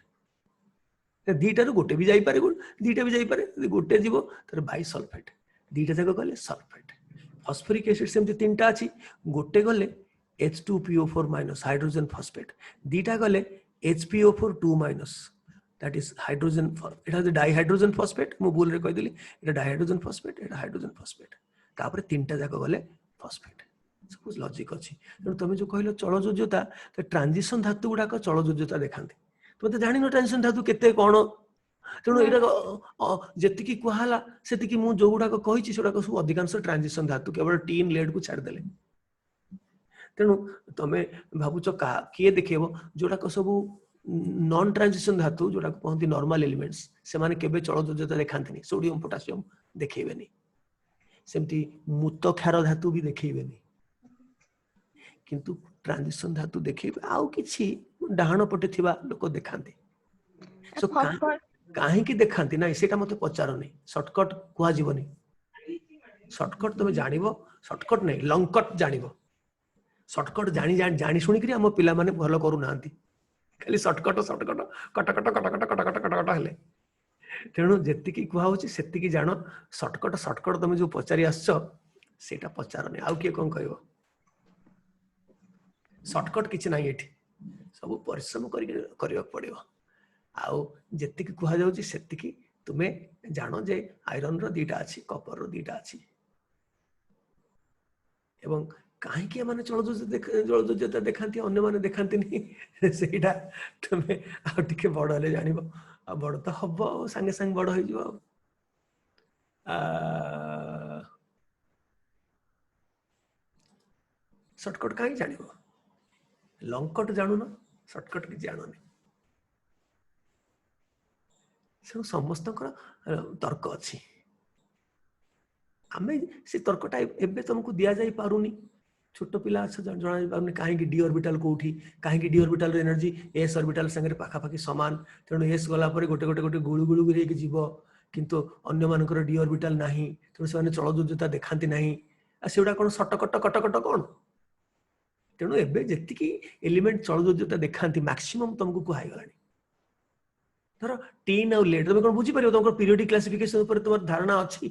दीटा रो गोटे भी जाई पारे दीटा भी जाई पारे यदि गोटे जीवो तर बाइसल्फेट दीटा जगह गले सल्फेट फॉस्फोरिक एसिड सेमति तीनटा अछि गोटे गले H2PO4- हाइड्रोजन फॉस्फेट दीटा गले HPO4 2- that is hydrogen it has dihydrogen phosphate मु बोल रे कह दिली एटा डाइहाइड्रोजन फॉस्फेट एटा हाइड्रोजन फॉस्फेट तापर तीनटा जगह गले फॉस्फेट सब लॉजिक अच्छी तेणु तुम जो कहल चल योज्यता तो ट्रांजिशन धातु गुड़ाक चल योज्यता देखा तुम तो जान ट्रांजिशन धातु केते कौन तेणु यहाँ जी कहला से मुझे जो गुड़ाक कही सब अधिकांश ट्रांजिशन धातु केवल टीन लेड को छाड़देले तेणु तुम भावुच किए देखेब जोड़ाक सब नॉन ट्रांजिशन धातु जोड़ा कहते नॉर्मल एलिमेंट्स से माने केबे चल योज्यता देखांती सोडियम पोटासियम देखेबेनी सेमती मूत क्षार धातु भी देखेबेनी किंतु ट्रांजिशन धातु देखेबे आउ किछि डाहाण पटे थिबा लोक देखांती सो काहे की देखांती ना सेटा मते पचारनी शॉर्टकट कुआ जीवनी शॉर्टकट तुम जानिबो शॉर्टकट नहीं लॉन्ग कट जानिबो शॉर्टकट जानी जानी जानी सुनी करी हम पिला माने भलो करू नांती खाली shortcut shortcut cut cut cut cut cut cut cut cut हेले तेणु जेतिकी कुआ होची सेतिकी जानो शॉर्टकट शॉर्टकट तुम जो पचारि आछो सेटा पचारनी आउ के कोन कहबो शॉर्टकट किछि नाही एठी सब परिश्रम करिया पड़िबो आउ जेतिकी कुआ जाउची सेतिकी तुमे जानो जे आयरन रो दीटा अछि कॉपर रो दीटा अछि एवं काहे कि माने जलयोज्यता देखांती अन्य माने देखांती नहीं सेटा तुमे आ टिके बड़ हले जानिबो आ बड़ तो हबो संगे संग बड़ होई जिवो शॉर्टकट काहे जानिबो लॉन्ग कट जानू ना शॉर्टकट कि जानोनी से समस्त तर्क अच्छी आमे से तर्कटा एबे तुमको दिया जाई पारुनी छोट पिला अच्छा जाना पारुनी कहीं डी ऑर्बिटल कोठी कहीं डी ऑर्बिटल रो एनर्जी एस ऑर्बिटल संगे पाखा पाखी समान तेणु एस गला परे गोटे गोटे गोटे गुळु गुळु रे जीव किंतु अन्य मानकर डी ऑर्बिटल नाही तेणु से चल योज्यता देखांती नाही आ सेउडा कोन शॉर्टकट कटकट कोन तेणु एबे जेतिकी एलिमेंट चल योज्यता देखांती मैक्सिमम तुमको कुहाई गलानी धर टीन आउ लेट तुम कौन बुझी पार तुम पीरियोडिक क्लासिफिकेशन ऊपर तुम धारणा अच्छी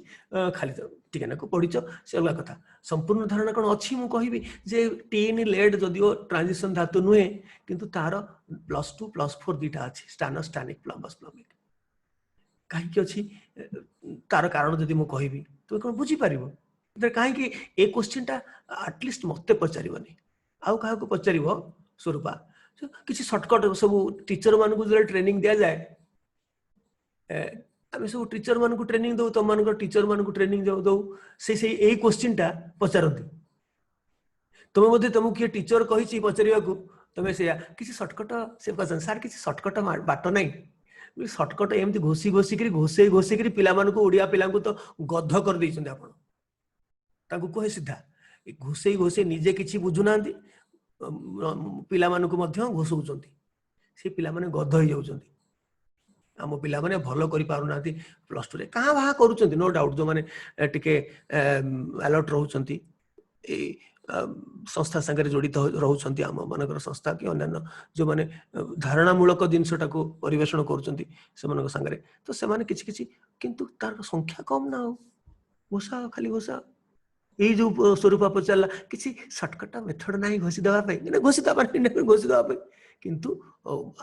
खाली टिके ना पढ़िच से अलग कथा संपूर्ण धारणा कौन अच्छी मु कहबी जे टीन लेड जदिओ ट्रांजिशन धातु नुहे किंतु तार +2 +4 दुटा अच्छी स्टानस स्टानिक प्लम्बस प्लम्बिक कहीं अच्छी तार कारण जदि मु कहबी तुम कौन बुझी पारिबो कहीं ए क्वेश्चन टा एटलिस्ट मते पचारिबनी आउ काहा को पचारिबो स्वरूपा किसी शॉर्टकट सब टीचर मान को ट्रेनिंग दिया जाए आम सब टीचर मान को ट्रेनिंग दो तुम मान टीचर मान को ट्रेनिंग दो से यही क्वेश्चन टा पचारती तुम बोधे तुमको किए टीचर कही पचार तुम से किसी शॉर्टकट से पचार सर किसी शॉर्टकट बाट ना शॉर्टकट एमती घोषी घोषिक घोषे पिला ओडिया पिला तो गध कर देइछन्ते आपन कहे सीधा घोषे घोषे निजे किसी बुझुना पिला घोषौଛନ୍ତି से पिला माने गध हो जाउଛନ୍ତି आम पिला माने भलो करि पारु नांती +2 रे कहां बाहा करूଛନ୍ତି नो डाउट जो माने टिके अलर्ट रहउଛନ୍ତି ए संस्था संगे जड़ित रहउଛନ୍ତି आम मानकर संस्था कि अन्य जो माने धारणा मूलक जिनसटा को परिवेषण करूଛନ୍ତି से मानक संगे तो से माने किछि किछि किंतु तार संख्या कम ना हो घोषा खाली घोषा ये जो स्वरूप पचारा किसी सर्टकट मेथड ना घोषी देवाई घोषी घोषी देवाई किंतु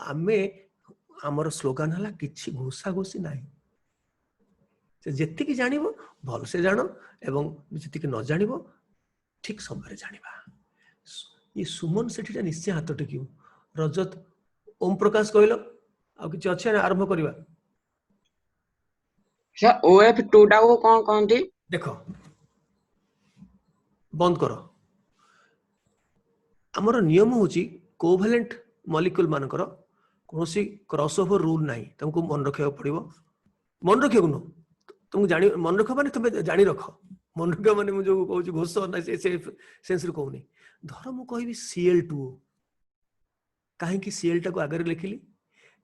आमे आमर स्लोगान है कि घोषा घोषी ना जी जान भल से जान एवं जी न जान ठीक समय जाना ये सुमन सेठी निश्चय हाथ टेक रजत ओम प्रकाश कहल आ कि अच्छे आरंभ करवा
OF2 टा को कौन कहती
देख बंद कर आमर नियम हूँ कोवैलेंट मॉलिक्यूल मानकर कौन क्रॉस ओवर रूल ना तुमको मन रखा पड़ो मन रखा नु तुमको जानी मन रख माने तुम जानी रख मन रख माने मुझे कहूँ घोष ना सेंस कहूनी धर मु कहि Cl2 कहीं Cl टा को आगे लिखिली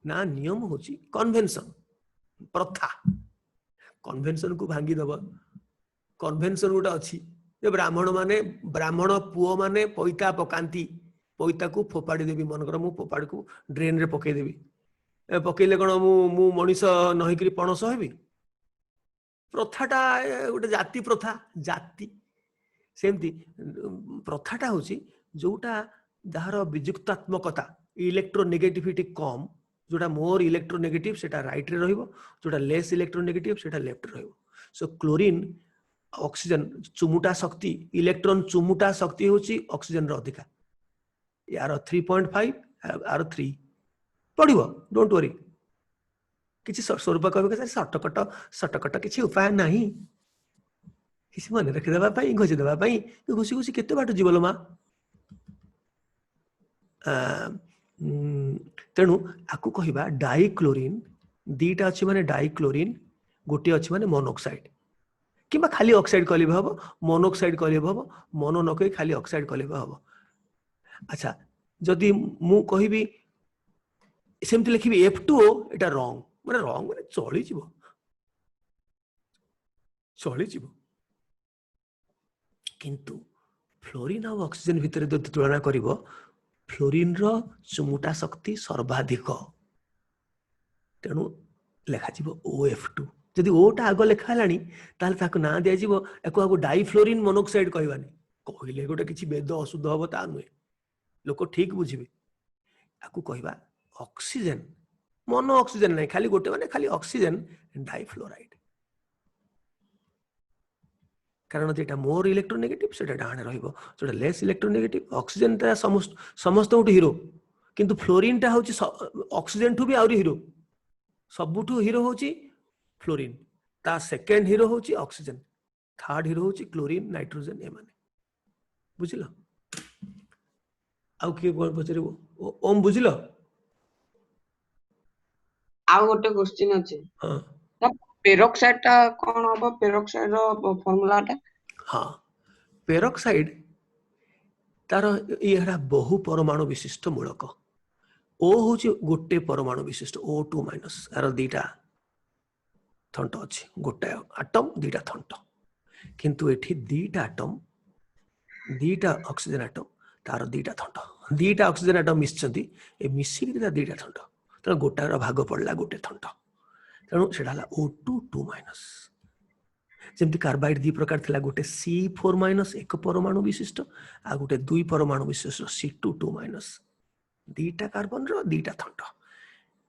ना नियम हूँ कन्वेंशन प्रथा कन्वेंशन को भांगी दब कन्वेंशन गोटे अच्छी ब्राह्मण माने ब्राह्मण पुओ माने पैता पकांती पैता को फोपाड़ी देवी मनकर मु फोपाड़ी को ड्रेन रे पकई देवी पकईले कौन मु मनीष नहींकरी पणस हेबी प्रथाटा गोटे जाति प्रथा जाति सेमती प्रथाटा हूँ जोटा जार विजुक्तात्मकता इलेक्ट्रोनेगेटिविटी कम जोटा मोर इलेक्ट्रोनेगेटिव सेटा राइट रे रहिबो जोटा लेस इलेक्ट्रोनेगेटिव सेटा लेफ्ट रे रहिबो सो क्लोरीन ऑक्सीजन चुमुटा शक्ति इलेक्ट्रॉन चुमुटा शक्ति होची ऑक्सीजन रो अधिका यार 3.5 यार 3 पड़िबो डोंट वरी किछि स्वरूप कहबे के शॉर्टकट किछि उपाय नाही किछि मन रखि देबा पई घोषि देबा पई घोषि घोषि केते बाट जीवलो मा तेणु आकु कहबा डाइक्लोरीन दीटा अछि माने डाइक्लोरीन गोटे अछि माने मोनोक्साइड किंबा खाली ऑक्साइड कहले हम मोनोक्साइड कहले हम मोनो न कहि खाली ऑक्साइड कहले हम अच्छा जदि मु कहबी सेमति लिखिबी F2O एटा रॉन्ग माने चली जीवो किंतु फ्लोरीन और ऑक्सीजन भितर जदि तुलना करिवो फ्लोरीन रो चुमुटा शक्ति सर्वाधिक तेणु लेखा जीवो OF2 जदि ओटा आग लेखा लानी ताले ताको ना दिया जीवो एको आगो डाइफ्लोरीन मोनोक्साइड कहबानी कहले गोटे किछि वेद अशुद्ध हबो ता नुहे लोक ठीक बुझिबे आकु कहबा ऑक्सीजन मोनो ऑक्सीजन नहीं खाली गोटे माने खाली ऑक्सीजन डाइफ्लोराइड कारण जेटा मोर इलेक्ट्रोनेगेटिव सेटा डाणे रहइबो जोटा लेस इलेक्ट्रोनेगेटिव ऑक्सीजन ता समस्त उठ हीरो किंतु फ्लोरीन ता होची ऑक्सीजन ठु भी आउरी हीरो सबुठु हीरो होची फ्लोरीन ता सेकेंड हीरो होची ऑक्सीजन थर्ड हीरो होची क्लोरीन नाइट्रोजन ए माने बुझिलो आउ के कोन पचरिबो ओम बुझिलो
आ गोटे क्वेश्चन अछि हां पेरोक्साइड ता कोन हबो पेरोक्साइड रो फार्मूला ता
हां पेरोक्साइड तार एरा बहु परमाणु विशिष्ट मूलक ओ होची गोटे परमाणु विशिष्ट O2 माइनस आर दीटा थंट अच्छी गोटे आटम दीटा थंट किंतु एठी दीटा आटम दीटा ऑक्सीजन आटम तार दीटा थंट दीटा ऑक्सीजन आटम मिसचंती ए मिसिक दीटा थंट तेणु गोटार भाग पड़ला गोटे थंट तेणु सेटा हला O2 2 माइनस जमती कार्बाइड दी प्रकार थिला गोटे C4 माइनस एक परमाणु विशिष्ट आ गोटे दुई परमाणु विशिष्ट C2 2 माइनस दीटा कार्बन रो दीटा थंट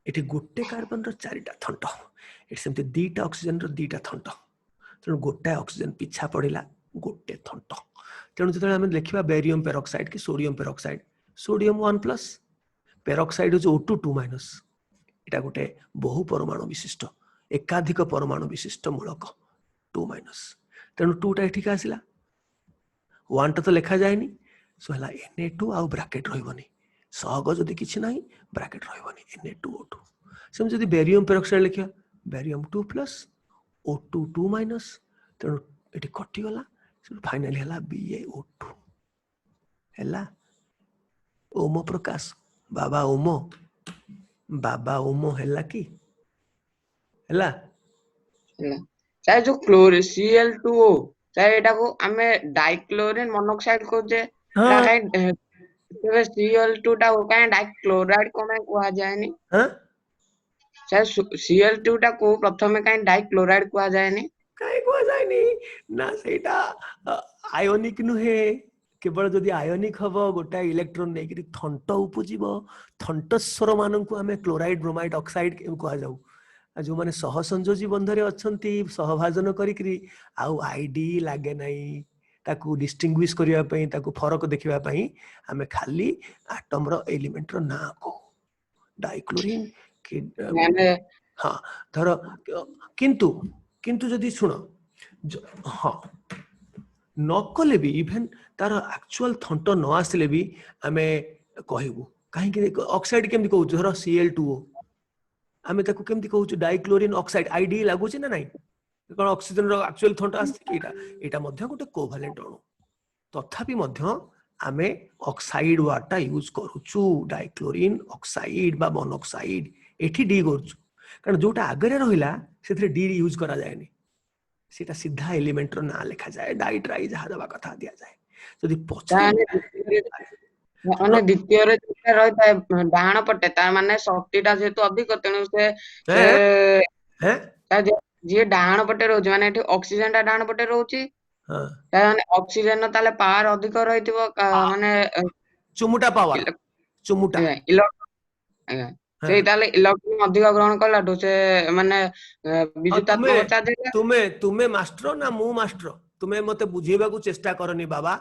एठी गोटे कार्बन रो चारिटा थंट एठी सेमती दीटा ऑक्सीजन रो दीटा थंट तेणु गोटाए ऑक्सीजन पिछा पड़िला गोटे थंट तेणु जतले हम देखिबा बेरियम पेरोक्साइड कि sodium peroxide sodium 1 plus peroxide जो O2 2 माइनस एटा गोटे बहु परमाणु विशिष्ट एकाधिक परमाणु विशिष्ट मूलक 2 माइनस तेणु 2 टा एठी आसिला 1 टा तो लिखा जायनी सो हला Na2 आ ब्रैकेट रहबनी सहग जदी किछि नाही ब्रैकेट रहबनी Na2O2 सेम जदी बेरियम पेरोक्साइड लिखिया बेरियम 2 प्लस O2 2 माइनस तेणु एठी कटि गला फाइनली हला BaO2 हला ओम प्रकाश बाबा ओम हला कि हला
चाहे जो क्लोरीन Cl2O चाहे एटा को हमें डाइक्लोरिन मोनोऑक्साइड को जे
हां
तेबे Cl2 टा को काहे डाइक्लोराइड को में कुआ जायनी
हां
चाहे Cl2 टा को प्रथमे काहे डाइक्लोराइड कुआ जायनी
काहे कुआ जायनी ना सेटा आयोनिक नुहे केवल जदि आयोनिक हबो गोटा इलेक्ट्रॉन नै कि थंट उपजिबो थंटस्वर मानन को हमें क्लोराइड ब्रोमाइड ऑक्साइड कुआ जाऊ जो माने सहसंयोजी बंधरे अछंती सहभाजन करिकरी आउ आईडी लागे नै ताकू डिस्टिंग्विश करिया पई ताकू फरक देखिबा पई हमें खाली एटम रो एलिमेंट रो ना को डाइक्लोरिन कि
माने
हां धर किंतु किंतु जदि सुनो हां नकले भी इवन तार एक्चुअल थंट न आसले भी हमें कहबू काहे कि ऑक्साइड केमति कहू धर Cl2O आमे ताकू केमति कहू डाइक्लोरिन ऑक्साइड आईडी लागू छै ना नाही कोन ऑक्सीजन रो एक्चुअल थंट आस एटा मध्य गोटे कोवैलेंट अणु तथापि मध्य आमे ऑक्साइड वाटा यूज करूछु डाइक्लोरिन ऑक्साइड बा मोनोऑक्साइड एठी डी करूछु कारण जोटा आगरे रहिला सेथरे डी यूज करा जायनी सेटा सीधा एलिमेंट रो ना लिखा जाए डाई ट्राई जहा दबा कथा दिया जाए जदि पछे
माने द्वितीय रे जेटा रहता है डाहाण पटे तार माने शक्तिटा जेतु अधिक तेनु से
हैं
जे डाहाण पटे रहउछ माने एठी ऑक्सीजन टा डाहाण पटे रहउची
हां
माने ऑक्सीजन ताले पावर अधिक रहितबो माने
चुमुटा पावर चुमुटा
इलेक्ट्रॉन से ताले इलेक्ट्रॉन अधिक ग्रहण कलाठो से माने विद्युतात्मक चार्ज
तुमे मास्टर ना मु मास्टर तुमे मते बुझेबा को चेष्टा करनी बाबा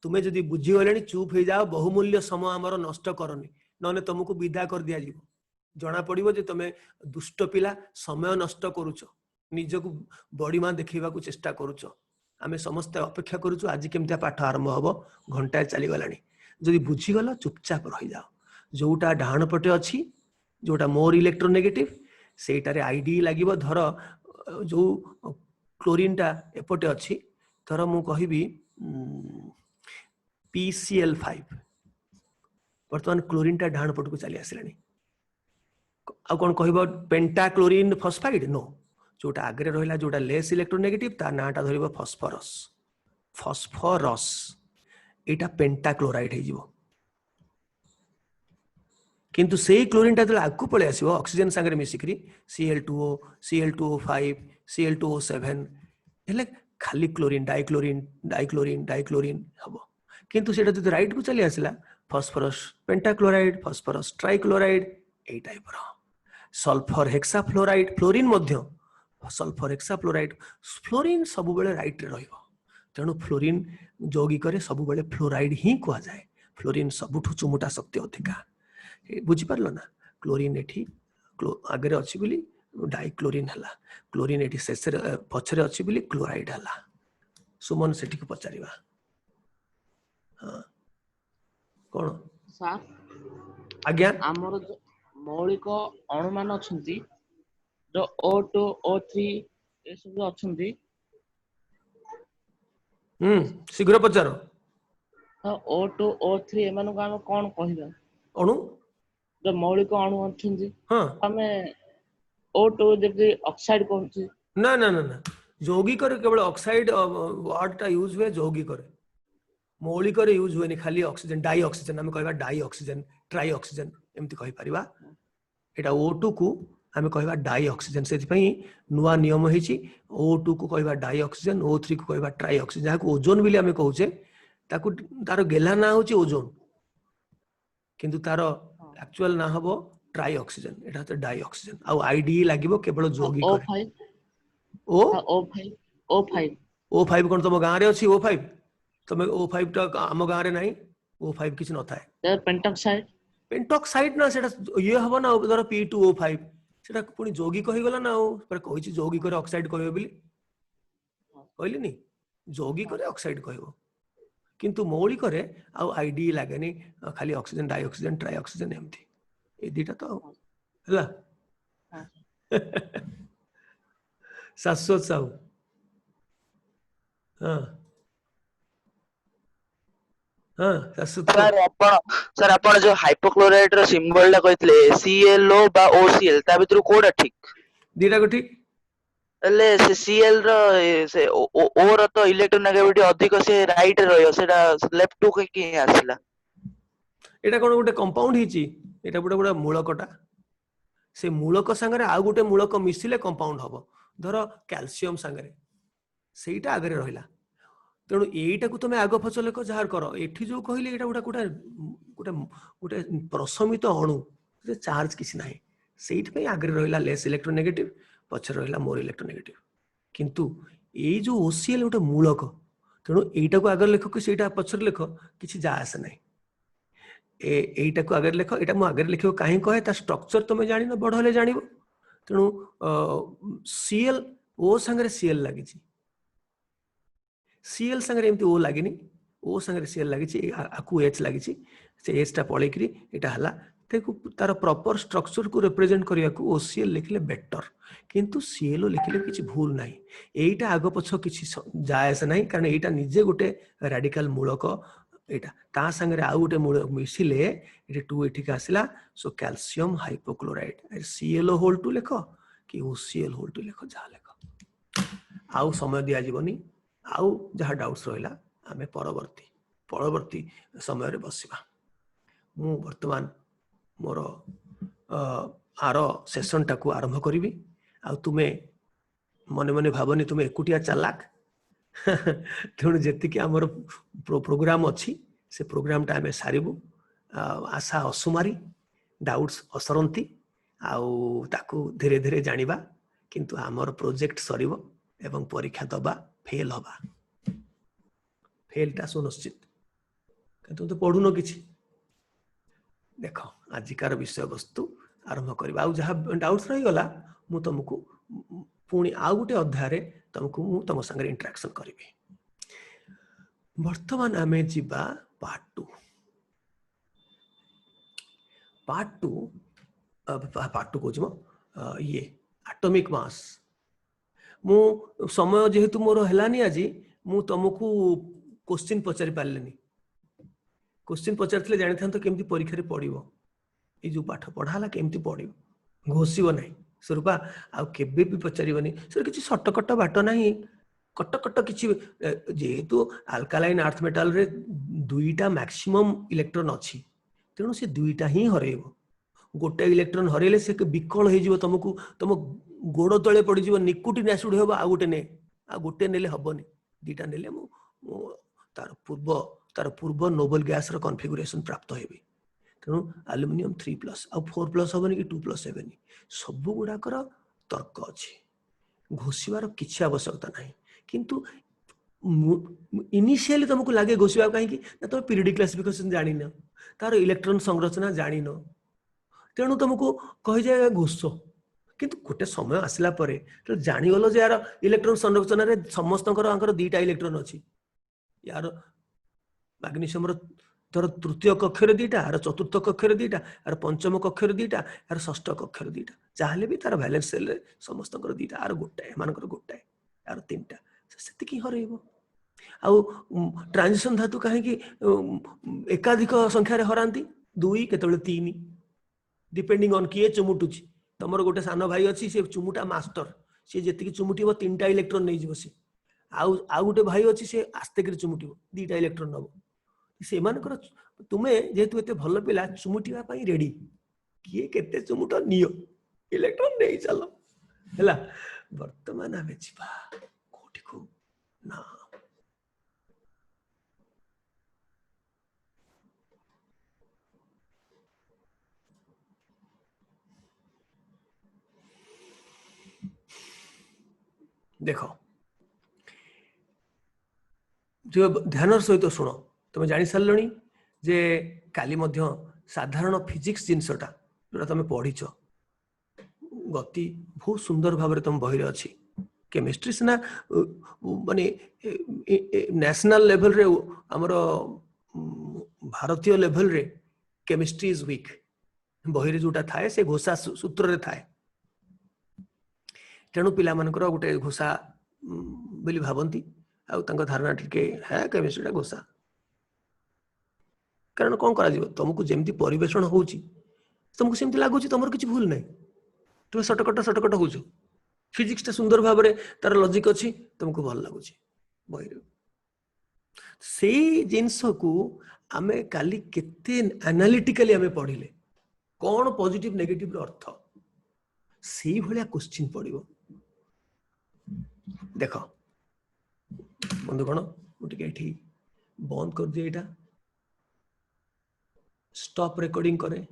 तुमे जदि बुझी गलेनी चुप हो जाओ बहुमूल्य समय हमर नष्ट करनी नने तुमको विदा कर दिया जीवो जना पड़िबो जे तुमे दुष्ट पिला समय नष्ट करूछ निजको बड़ी मा देखिबा को चेष्टा करूछ आमे समस्त अपेक्षा करूछ आज केमतिया पाठ आरंभ हबो घंटा चली गलानी जदि बुझी गला चुपचाप रहि जाओ जोटा डाहाण पटे अछि जोटा मोर इलेक्ट्रोनेगेटिव सेटारे आईडी लागिबो धर जो क्लोरीन टा एपटे अछि धर मु कहिबी PCl5 वर्तमान क्लोरीन टा डाहाण पटको चली आसिलानी आ कोन कहबो पेंटाक्लोरीन फॉस्फाइड नो जोटा आगरे रहिला जोटा लेस इलेक्ट्रोनेगेटिव ता नाटा धरिबो फॉस्फोरस फॉस्फोरस एटा पेंटाक्लोराइड हे जिवो किंतु सेही क्लोरीन टा जला आगु पळे आसीबो ऑक्सीजन संगे मिसिकरी Cl2O Cl2O5 Cl2O7 हेले खाली क्लोरीन डाइक्लोरीन डाइक्लोरीन डाइक्लोरीन हबो किंतु सेटा जदि राइट को चली आसिला फॉस्फोरस पेंटाक्लोराइड फॉस्फोरस ट्राइक्लोराइड ए टाइप रो सल्फर हेक्साफ्लोराइड फ्लोरीन मध्य सल्फर हेक्साफ्लोराइड फ्लोरीन सब बेले राइट रे रहइबो तेणु फ्लोरीन यौगिक रे सब बेले फ्लोराइड ही कुआ जाए फ्लोरीन सबुठु चुमुटा शक्ति अधिका बुझी पारलो ना क्लोरीन एठी आगरे अछि बोली डाइक्लोरीन हला क्लोरीन एठी शेष रे पछरे अछि बोली क्लोराइड हला सुमन सेठी को पचारिबा हां कोन
सर
आज्ञा
हमर जो मौलिक अणुमान अछंती जो O2 O3 ए सब अछंती
शीघ्र पचारो
तो O2 O3 एमान को हम कोन कहिबा
अणु
जो मौलिक अणु अछंती
हां
हमें O2 जब ऑक्साइड कहूची
ना ना ना ना यौगिक रे केवल ऑक्साइड वर्ड टा यूज हुए यौगिक रे मौलिक रे यूज हुए खाली ऑक्सीजन डाई ऑक्सीजन हम कहबा डाई ऑक्सीजन ट्राई ऑक्सीजन एमति कहि परिबा एटा O2 को आमे कहबा डाई ऑक्सीजन से नुआ नियम होईची O2 को कहबा डाई ऑक्सीजन O3 को कहबा ट्राई ऑक्सीजन जाको ओजोन बिले आमे कहूचे ताको तार गेला ना होची ओजोन किंतु तार एक्चुअल ना हबो ट्राई ऑक्सीजन एटा तो डाई ऑक्सीजन आ आईडी लागिवो केवल जोगी करे
O5 O5
O5 कोन तुम गां रे अछि O5 तुम O5 टा हम गां रे नाही O5 किछ न थाए पेंटॉक्साइड ना सेटा ये हबो ना धर P2O5 सेटा पुनी जोगी कहि गला ना पर कहिछि जोगी करे ऑक्साइड कहबो बिली कहली नी जोगी करे ऑक्साइड कहबो किंतु मौलिक करे आ आईडी लागेनी खाली oxygen dioxygen trioxygen एमथी ए दीटा तो हला शाश्वत साहू हाँ हाँ शाश्वत
सर आपण जो हाइपोक्लोराइड रो सिंबल ला कहितले ClO बा OCl ता भितर कोडा ठीक
दीटा को ठीक
ले से Cl रो से O रो तो इलेक्ट्रोनेगेटिविटी अधिक से राइट रहयो सेटा लेफ्ट टू के आसला
एटा कोन गुटे कंपाउंड हिची एटा गुटे गुटे मूलकटा से मूलक संगे आ गुटे मूलक मिसिले कंपाउंड हबो धर कैल्शियम संगे सेटा आगे रहिला तेणु एटा को तुम आग फसल को जार कर एठी जो कहली एटा गुटा गुटा गुटे गुटे प्रशमित अणु जे चार्ज किसी नाही सेठ पे आगे रहिला लेस इलेक्ट्रोनेगेटिव पछर रहिला मोर इलेक्ट्रोनेगेटिव किंतु ए जो OCl गुटे मूलक तेणु एटा को आगे लेख कि सेटा पछर लेख किछि जा आसे नाही एटा को आगे लेख एटा मु आगे लिखो काहे कहे ता स्ट्रक्चर तुम जानि न बढले जानिबो तेणु Cl O संगे Cl लागि छी Cl संगे एमती O लागिनी O संगे Cl लागि छी आकु H लागि छी से H टा पळे करी एटा हला तेकु तार प्रॉपर स्ट्रक्चर को रिप्रेजेंट करिया को OCl लिखले बेटर किंतु ClO लिखले किछि भूल नाही एटा आगो पछ किछि जायस नाही कारण एटा निजे गुटे रेडिकल मूलक एटा ता संगे आ गुटे मूलक मिसिले एटा 2 एठिक आसिला सो कैल्शियम हाइपोक्लोराइड ClO होल 2 लेखो कि OCl होल 2 लेखो जा लेखो आउ समय दिया जीवनी आउ जहाँ डाउट्स रहिला आमे परवर्ती समय रे बसिबा मु वर्तमान मोर आर सेशन टाकू आरंभ करी आ तुमे मने मने भावनी तुमे एकुटिया चालाक तेणु जेतिकी आमर प्रोग्राम अच्छी से प्रोग्राम टा आमे सारिबु आशा असुमारी डाउट्स असरंती आउ ताकू धीरे धीरे जानिबा किंतु आमर प्रोजेक्ट सरिबो एवं परीक्षा दबा फेल हबा फेल टा सुनिश्चित किंतु तो पढुनो किछि देखो आजिकार विषय वस्तु आरंभ करबा आ जहा डाउट्स रही गला मु तुमको पुणी आ गुटे अध्याय रे तुमको मु तुम संगे इंटरेक्शन करबी वर्तमान आमे जिबा पार्ट 2 को जमो ये एटॉमिक मास मु समय जेहेतु मोर हेलानी आज मु तुमको क्वेश्चन पचारि पारलेनी क्वेश्चन पचारथिले जानि थान तो केमती परीक्षा रे पडिबो ए जो पाठ पढाला केमती पडिबो घोषिबो नाही स्वरूपा आ केबे भी पचारिबनी सर किछि शॉर्टकट बाट नाही कटकट किछि जेहेतु अल्कालाइन अर्थ मेटल रे दुईटा मैक्सिमम इलेक्ट्रॉन अछि तेणु से दुईटा ही हरेबो गोटे इलेक्ट्रॉन हरेले से विकल हो जिवो तुमको तुम गोड़ तले पड़ जिवो निकुटी नेसुड होबो आ गोटे ने आ गोटे नेले हबनी दुईटा नेले मु तार पूर्व नोबल गैस रो कॉन्फ़िगरेशन प्राप्त हेबी तेणु एल्युमिनियम 3+ आ 4+ हबनी कि 2+ हेबनी सब गुडा कर तर्क अछि घोषिबार किछि आवश्यकता नाही किंतु इनिशियली तुमको लागे घोषिबा काहे कि तुम पीरियडिक क्लासिफिकेशन जानि न तार इलेक्ट्रॉन संरचना जानि न तेणु तुमको कहि जाय घोष किंतु गोटे समय आसला परे तो जानि गलो जे यार इलेक्ट्रॉन संरचना रे समस्तकर आंकर दुईटा इलेक्ट्रॉन अछि यार मैग्नीशियम रो तर तृतीय कक्ष रे दुईटा यार चतुर्थ कक्ष रे दुईटा यार पंचम कक्ष रे दुईटा यार षष्ठ कक्ष रे दुईटा चाहले भी तार वैलेंस सेल रे समस्तकर दुईटा यार गोटे मानकर गोटे यार तीनटा सेति की हरेबो आ ट्रांजिशन धातु काहे कि एकाधिक संख्या रे हरांती 2 केतबेले 3 डिपेंडिंग ऑन किए चुमुटुची तमर गोटे सान भाई अच्छी से चुमुटा मास्टर सी जी चुमुटिब 3टा इलेक्ट्रॉन नहीं जीव सी आउ गोटे भाई अच्छी से आस्ते कर चुमुटिब 2टा इलेक्ट्रॉन नब से तुम्हें जेहेतु एत भल पिला चुमुटिबा पई रेडी किए केते चुमुट नियो इलेक्ट्रॉन नहीं चलो हैला वर्तमान आमे जिबा कोठी को ना देख जो ध्यान सहित शुण तुम जानी सारे जे काली मध्य साधारण फिजिक्स जिनसटा जो तुम पढ़ीच गति बहुत सुंदर भाव तुम बही अच्छी केमिस्ट्री सिना माने नेशनल लेवल रे हमर भारतीय लेवल रे केमिस्ट्री इज वीक बही रे जोटा थाए से घोषा सूत्र रे थाए तेणु पिला मानकर गोटे घोषा बोली भावती धारणा टिके है केमिस्ट्री घोषा कारण कौन करा तुमको जमी परिवेषण हो तुमको सेमती लगुच तुम किसी भूल ना तुम सटकट हो फिजिक्स टा सुंदर भाव में तार लॉजिक अच्छी तुमको भल लगुच बही से जिनस को आमे काली केते एनालिटिकली आमे पढ़िले कौन पॉजिटिव नेगेटिव अर्थ से भाया क्वेश्चन पड़ो देख बंधुगण मुझे बंद कर दिए स्टॉप रिकॉर्डिंग करे।